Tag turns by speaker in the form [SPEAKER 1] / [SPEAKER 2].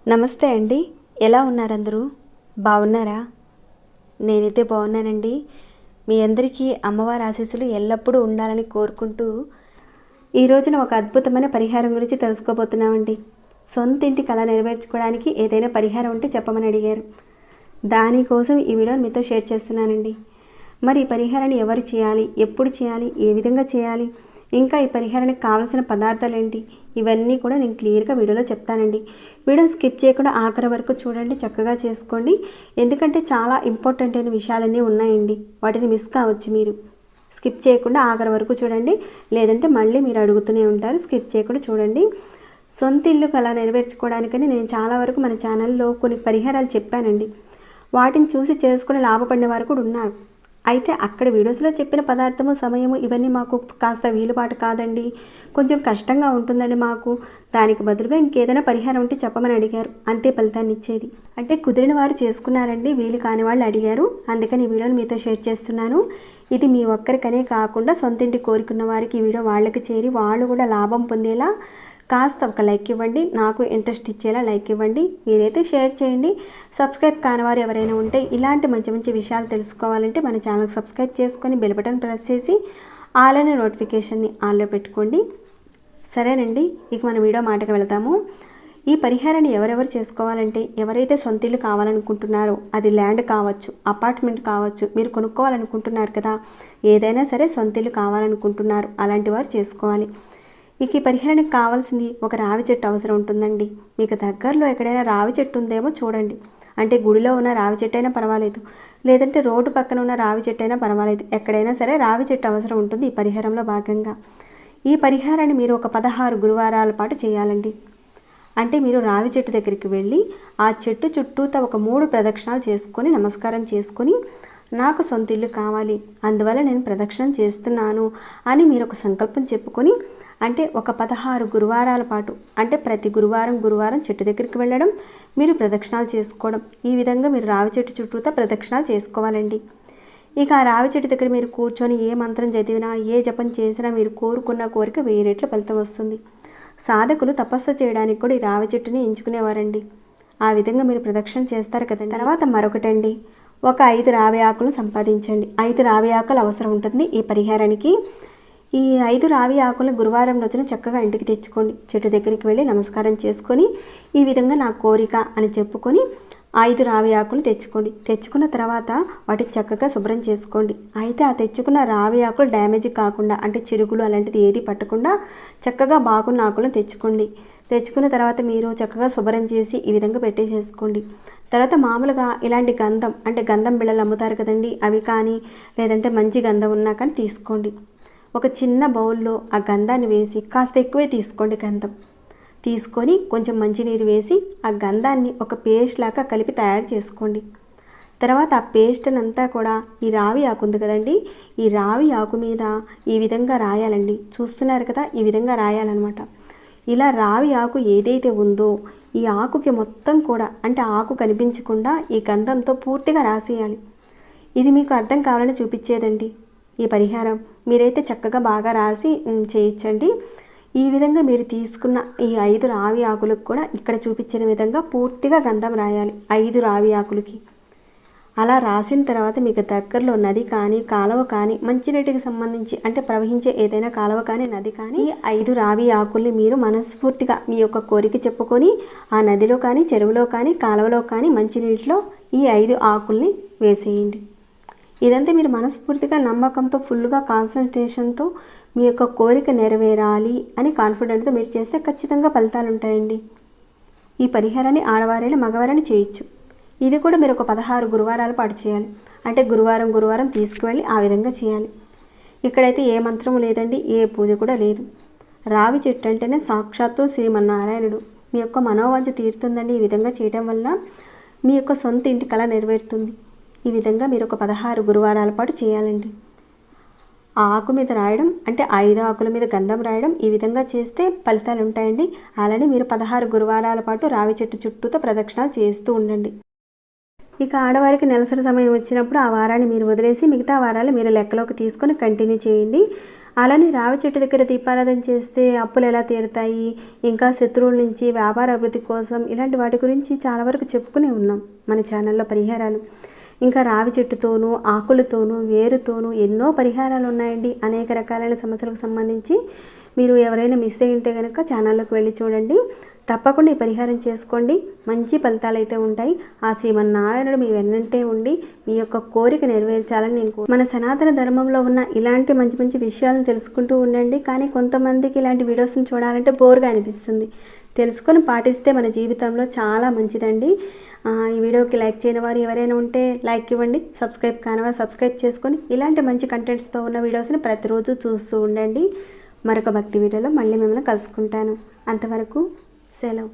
[SPEAKER 1] నమస్తే అండి, ఎలా ఉన్నారు అందరూ? బాగున్నారా? నేనైతే బాగున్నానండి. మీ అందరికీ అమ్మవారి ఆశీస్సులు ఎల్లప్పుడూ ఉండాలని కోరుకుంటూ ఈ రోజున ఒక అద్భుతమైన పరిహారం గురించి తెలుసుకోబోతున్నామండి. సొంత ఇంటి కళ నెరవేర్చుకోవడానికి ఏదైనా పరిహారం ఉంటే చెప్పమని అడిగారు. దానికోసం ఈ వీడియోని మీతో షేర్ చేస్తున్నానండి. మరి ఈ పరిహారాన్ని ఎవరు చేయాలి, ఎప్పుడు చేయాలి, ఏ విధంగా చేయాలి, ఇంకా ఈ పరిహారానికి కావాల్సిన పదార్థాలు ఏంటి, ఇవన్నీ కూడా నేను క్లియర్గా వీడియోలో చెప్తానండి. వీడియో స్కిప్ చేయకుండా ఆఖరి వరకు చూడండి, చక్కగా చేసుకోండి. ఎందుకంటే చాలా ఇంపార్టెంట్ అయిన విషయాలన్నీ ఉన్నాయండి, వాటిని మిస్ కావచ్చు. మీరు స్కిప్ చేయకుండా ఆఖరి వరకు చూడండి, లేదంటే మళ్ళీ మీరు అడుగుతూనే ఉంటారు. స్కిప్ చేయకుండా చూడండి. సొంత ఇల్లు కళ నెరవేర్చుకోవడానికని నేను చాలా వరకు మన ఛానల్లో కొన్ని పరిహారాలు చెప్పానండి. వాటిని చూసి చేసుకుని లాభపడిన వారు కూడా ఉన్నారు. అయితే అక్కడ వీడియోస్లో చెప్పిన పదార్థము, సమయము ఇవన్నీ మాకు కాస్త వీలుబాటు కాదండి, కొంచెం కష్టంగా ఉంటుందండి మాకు, దానికి బదులుగా ఇంకేదైనా పరిహారం ఉంటే చెప్పమని అడిగారు. అంతే ఫలితాన్ని ఇచ్చేది. అంటే కుదిరిన వారు చేసుకున్నారండి, వీలు కాని వాళ్ళు అడిగారు. అందుకని ఈ వీడియోని మీతో షేర్ చేస్తున్నాను. ఇది మీ ఒక్కరికనే కాకుండా సొంతింటి కోరుకున్న వారికి ఈ వీడియో వాళ్ళకి చేరి వాళ్ళు కూడా లాభం పొందేలా కాస్త ఒక లైక్ ఇవ్వండి, నాకు ఇంట్రెస్ట్ ఇచ్చేలా లైక్ ఇవ్వండి. మీరైతే షేర్ చేయండి. సబ్స్క్రైబ్ కానివారు ఎవరైనా ఉంటే ఇలాంటి మంచి మంచి విషయాలు తెలుసుకోవాలంటే మన ఛానల్కి సబ్స్క్రైబ్ చేసుకొని బెల్ బటన్ ప్రెస్ చేసి ఆల్ అనే నోటిఫికేషన్ని ఆన్లో పెట్టుకోండి. సరేనండి, ఇక మన వీడియో మాటకు వెళతాము. ఈ పరిహారాన్ని ఎవరెవరు చేసుకోవాలంటే, ఎవరైతే సొంత ఇల్లు కావాలనుకుంటున్నారో, అది ల్యాండ్ కావచ్చు, అపార్ట్మెంట్ కావచ్చు, మీరు కొనుక్కోవాలనుకుంటున్నారు కదా, ఏదైనా సరే సొంత ఇల్లు కావాలనుకుంటున్నారు, అలాంటి వారు చేసుకోవాలి. ఇక ఈ పరిహారానికి కావాల్సింది ఒక రావి చెట్టు అవసరం ఉంటుందండి. మీకు దగ్గరలో ఎక్కడైనా రావి చెట్టు ఉందేమో చూడండి. అంటే గుడిలో ఉన్న రావి చెట్టు అయినా పర్వాలేదు, లేదంటే రోడ్డు పక్కన ఉన్న రావి చెట్టు అయినా పర్వాలేదు, ఎక్కడైనా సరే రావి చెట్టు అవసరం ఉంటుంది ఈ పరిహారంలో భాగంగా. ఈ పరిహారాన్ని మీరు ఒక 16 గురువారాల పాటు చేయాలండి. అంటే మీరు రావి చెట్టు దగ్గరికి వెళ్ళి ఆ చెట్టు చుట్టూతా ఒక 3 ప్రదక్షిణాలు చేసుకొని నమస్కారం చేసుకొని, నాకు సొంత ఇల్లు కావాలి, అందువల్ల నేను ప్రదక్షిణం చేస్తున్నాను అని మీరు ఒక సంకల్పం చెప్పుకొని, అంటే ఒక 16 గురువారాల పాటు, అంటే ప్రతి గురువారం చెట్టు దగ్గరికి వెళ్ళడం, మీరు ప్రదక్షిణాలు చేసుకోవడం, ఈ విధంగా మీరు రావి చెట్టు చుట్టూతా ప్రదక్షిణాలు చేసుకోవాలండి. ఇక ఆ రావి చెట్టు దగ్గర మీరు కూర్చొని ఏ మంత్రం చదివినా, ఏ జపం చేసినా మీరు కోరుకున్న కోరిక 1000 రెట్ల ఫలితం వస్తుంది. సాధకులు తపస్సు చేయడానికి కూడా ఈ రావి చెట్టుని ఎంచుకునేవారండి. ఆ విధంగా మీరు ప్రదక్షిణ చేస్తారు కదండి. తర్వాత మరొకటండి, ఒక 5 రావి ఆకులు సంపాదించండి. 5 రావి ఆకులు అవసరం ఉంటుంది ఈ పరిహారానికి. ఈ 5 రావి ఆకులను గురువారం రోజున చక్కగా ఇంటికి తెచ్చుకోండి. చెట్టు దగ్గరికి వెళ్ళి నమస్కారం చేసుకొని, ఈ విధంగా నా కోరిక అని చెప్పుకొని 5 రావి ఆకులు తెచ్చుకోండి. తెచ్చుకున్న తర్వాత వాటిని చక్కగా శుభ్రం చేసుకోండి. అయితే ఆ తెచ్చుకున్న రావి ఆకులు డ్యామేజ్ కాకుండా, అంటే చిరుగులు అలాంటిది ఏది పట్టకుండా చక్కగా బాగున్న ఆకులను తెచ్చుకోండి. తెచ్చుకున్న తర్వాత మీరు చక్కగా శుభ్రం చేసి ఈ విధంగా పెట్టేసేసుకోండి. తర్వాత మామూలుగా ఇలాంటి గంధం, అంటే గంధం బిళ్ళలు అమ్ముతారు కదండి, అవి కానీ, లేదంటే మంచి గంధం ఉన్నా కానీ తీసుకోండి. ఒక చిన్న బౌల్లో ఆ గంధాన్ని వేసి, కాస్త ఎక్కువే తీసుకోండి గంధం తీసుకొని, కొంచెం మంచినీరు వేసి ఆ గంధాన్ని ఒక పేస్ట్ లాగా కలిపి తయారు చేసుకోండి. తర్వాత ఆ పేస్ట్ని అంతా కూడా ఈ రావి ఆకు ఉంది కదండి, ఈ రావి ఆకు మీద ఈ విధంగా రాయాలండి. చూస్తున్నారు కదా, ఈ విధంగా రాయాలన్నమాట. ఇలా రావి ఆకు ఏదైతే ఉందో ఈ ఆకుకి మొత్తం కూడా, అంటే ఆకు కనిపించకుండా ఈ గంధంతో పూర్తిగా రాసేయాలి. ఇది మీకు అర్థం కావాలని చూపించేదండి ఈ పరిహారం. మీరైతే చక్కగా బాగా రాసి చేయించండి. ఈ విధంగా మీరు తీసుకున్న ఈ 5 రావి ఆకులకు కూడా ఇక్కడ చూపించిన విధంగా పూర్తిగా గంధం రాయాలి 5 రావి ఆకులకి. అలా రాసిన తర్వాత మీకు దగ్గరలో నది కానీ, కాలువ కానీ, మంచినీటికి సంబంధించి అంటే ప్రవహించే ఏదైనా కాలువ కానీ, నది కానీ, ఈ 5 రావి ఆకుల్ని మీరు మనస్ఫూర్తిగా మీ యొక్క కోరిక చెప్పుకొని ఆ నదిలో కానీ, చెరువులో కానీ, కాలువలో కానీ, మంచినీటిలో ఈ 5 ఆకుల్ని వేసేయండి. ఇదంతా మీరు మనస్ఫూర్తిగా నమ్మకంతో, ఫుల్గా కాన్సన్ట్రేషన్తో మీ యొక్క కోరిక నెరవేరాలి అని కాన్ఫిడెంట్తో మీరు చేస్తే ఖచ్చితంగా ఫలితాలు ఉంటాయండి. ఈ పరిహారాన్ని ఆడవారైనా మగవారైనా చేయొచ్చు. ఇది కూడా మీరు ఒక 16 గురువారాల పాటు చేయాలి. అంటే గురువారం తీసుకువెళ్ళి ఆ విధంగా చేయాలి. ఇక్కడైతే ఏ మంత్రం లేదండి, ఏ పూజ కూడా లేదు. రావి చెట్టు అంటేనే సాక్షాత్తు శ్రీమన్నారాయణుడు. మీ యొక్క మనోవాంఛ తీరుతుందండి. ఈ విధంగా చేయడం వల్ల మీ యొక్క సొంత ఇంటి కళ నెరవేరుతుంది. ఈ విధంగా మీరు ఒక 16 గురువారాల పాటు చేయాలండి. ఆ ఆకు మీద రాయడం, అంటే 5 ఆకుల మీద గంధం రాయడం, ఈ విధంగా చేస్తే ఫలితాలు ఉంటాయండి. అలానే మీరు 16 గురువారాల పాటు రావి చెట్టు చుట్టూతో ప్రదక్షిణాలు చేస్తూ ఉండండి. ఇక ఆడవారికి నెలసరి సమయం వచ్చినప్పుడు ఆ వారాన్ని మీరు వదిలేసి మిగతా వారాలు మీరు లెక్కలోకి తీసుకొని కంటిన్యూ చేయండి. అలానే రావి చెట్టు దగ్గర దీపారాధన చేస్తే అప్పులు ఎలా తీరుతాయి, ఇంకా శత్రువుల నుంచి వ్యాపార అభివృద్ధి కోసం ఇలాంటి వాటి గురించి చాలా వరకు చెప్పుకునే ఉన్నాం మన ఛానల్లో పరిహారాలు. ఇంకా రావి చెట్టుతోనూ ఆకులతోనూ వేరుతోనూ ఎన్నో పరిహారాలు ఉన్నాయండి. అనేక రకాలైన సమస్యలకు సంబంధించి మీరు ఎవరైనా మిస్ అయి ఉంటే కనుక ఛానల్లోకి వెళ్ళి చూడండి. తప్పకుండా ఈ పరిహారం చేసుకోండి, మంచి ఫలితాలు అయితే ఉంటాయి. ఆ శ్రీమన్నారాయణుడు మీ వెన్నంటే ఉండి మీ యొక్క కోరిక నెరవేర్చాలని నేను మన సనాతన ధర్మంలో ఉన్న ఇలాంటి మంచి మంచి విషయాలను తెలుసుకుంటూ ఉండండి. కానీ కొంతమందికి ఇలాంటి వీడియోస్ని చూడాలంటే బోర్గా అనిపిస్తుంది. తెలుసుకొని పాటిస్తే మన జీవితంలో చాలా మంచిదండి. ఈ వీడియోకి లైక్ చేయని వారు ఎవరైనా ఉంటే లైక్ ఇవ్వండి, సబ్స్క్రైబ్ కానివారు సబ్స్క్రైబ్ చేసుకొని ఇలాంటి మంచి కంటెంట్స్తో ఉన్న వీడియోస్ని ప్రతిరోజు చూస్తూ ఉండండి. మరొక భక్తి వీడియోలో మళ్ళీ మిమ్మల్ని కలుసుకుంటాను. అంతవరకు సెలవు.